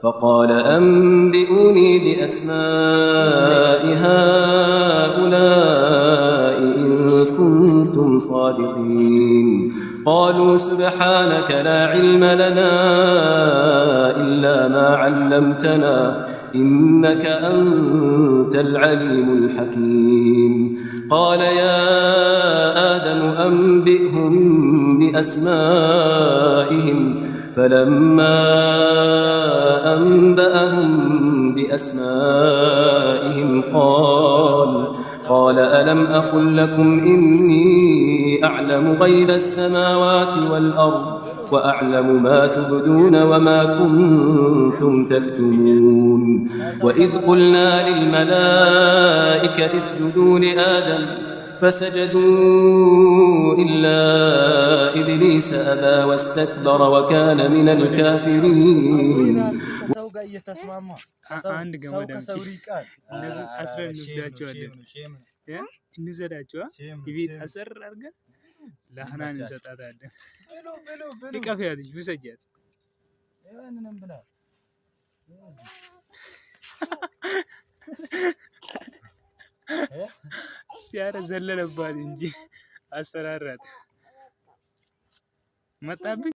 فقال أنبئوني بأسماء هؤلاء إن كنتم صادقين قالوا سبحانك لا علم لنا إلا ما علمتنا إنك أنت العليم الحكيم قال يا آدم أنبئهم بأسمائهم فلما أنبأهم بأسمائهم قال ألم أقل لكم إني أعلم غيب السماوات والأرض وأعلم ما تبدون وما كنتم تكتمون وإذ قلنا للملائكة اسجدوا لآدم فسجدوا إلا إبليس أبى واستكبر وكان من الكافرين شعر زلل البال انجي اسفرارات مطابق